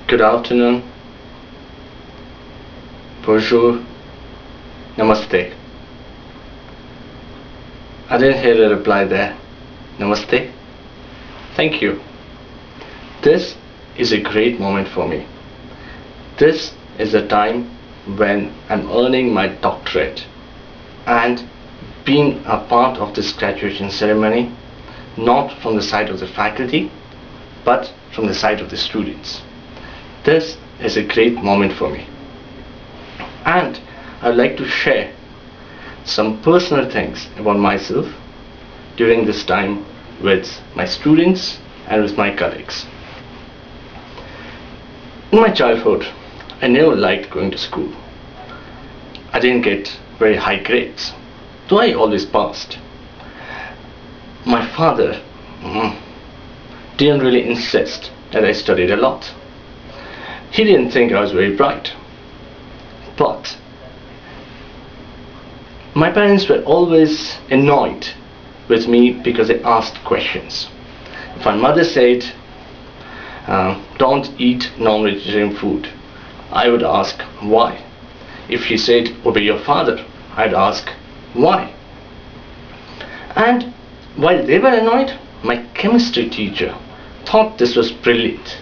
Good afternoon, bonjour, namaste. I didn't hear the reply there. Namaste. Thank you. This is a great moment for me. This is the time when I'm earning my doctorate and being a part of this graduation ceremony, not from the side of the faculty, but from the side of the students. This is a great moment for me. And I'd like to share some personal things about myself during this time with my students and with my colleagues. In my childhood, I never liked going to school. I didn't get very high grades, though I always passed. My father didn't really insist that I studied a lot. He didn't think I was very bright. But my parents were always annoyed with me because they asked questions. If my mother said, don't eat non-vegetarian food, I would ask why. If she said, obey your father, I'd ask why. And while they were annoyed, my chemistry teacher thought this was brilliant.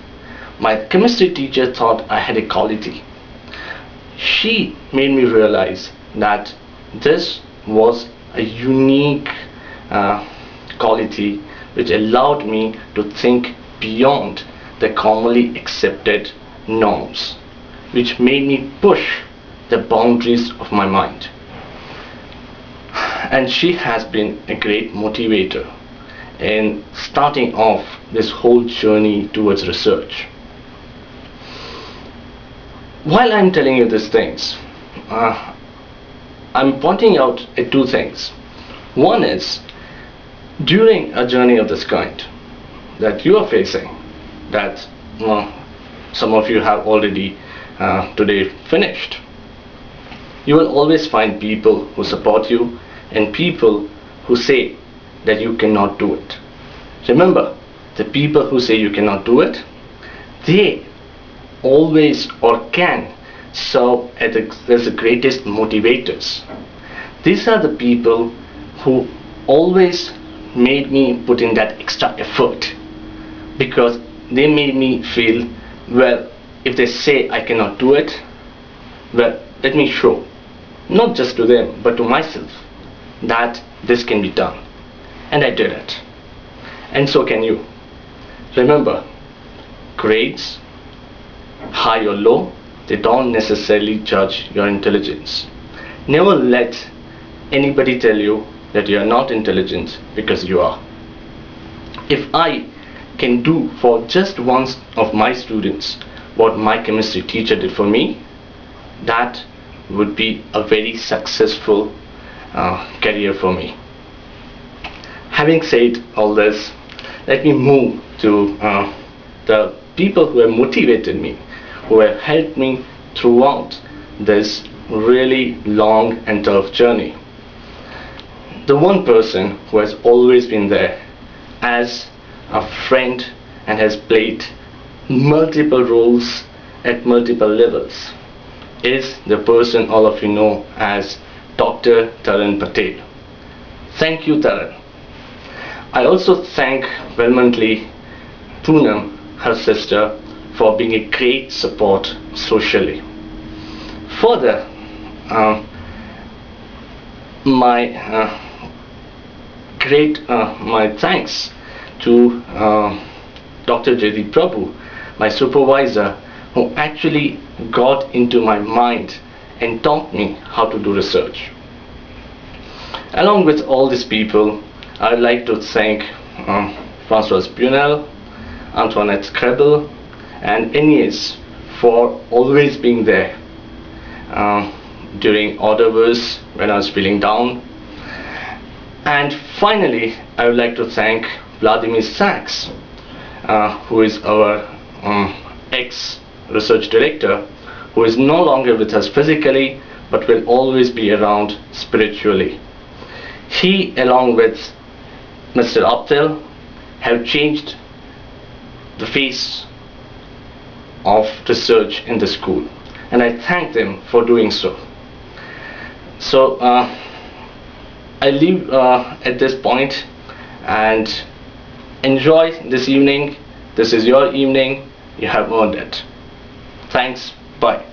My chemistry teacher thought I had a quality. She made me realize that this was a unique quality which allowed me to think beyond the commonly accepted norms, which made me push the boundaries of my mind. And she has been a great motivator in starting off this whole journey towards research. While I'm telling you these things, I'm pointing out two things. One is, during a journey of this kind that you are facing, that some of you have already today finished, you will always find people who support you and people who say that you cannot do it. Remember, the people who say you cannot do it, they always or can serve as the greatest motivators. These are the people who always made me put in that extra effort, because they made me feel, well, if they say I cannot do it, well, let me show, not just to them but to myself, that this can be done. And I did it. And so can you. Remember, grades, high or low, they don't necessarily judge your intelligence. Never let anybody tell you that you are not intelligent, because you are. If I can do for just one of my students what my chemistry teacher did for me, that would be a very successful career for me. Having said all this, let me move to the people who have motivated me, who have helped me throughout this really long and tough journey. The one person who has always been there as a friend and has played multiple roles at multiple levels is the person all of you know as Dr. Chirag Patel. Thank you, Taran. I also thank vehemently Poonam, her sister, for being a great support socially. Further, my thanks to Dr. J.D. Prabhu, my supervisor, who actually got into my mind and taught me how to do research. Along with all these people, I would like to thank Françoise Bunel, Antoinette Scrabble, and Agnès for always being there during hors d'oeuvres when I was feeling down. And finally, I would like to thank Vladimir Sachs, who is our ex-research director, who is no longer with us physically but will always be around spiritually. He, along with Mr. Aptel, have changed the face of research in the school, and I thank them for doing so. So I leave at this point, and enjoy this evening. This is your evening. You have earned it. Thanks. Bye.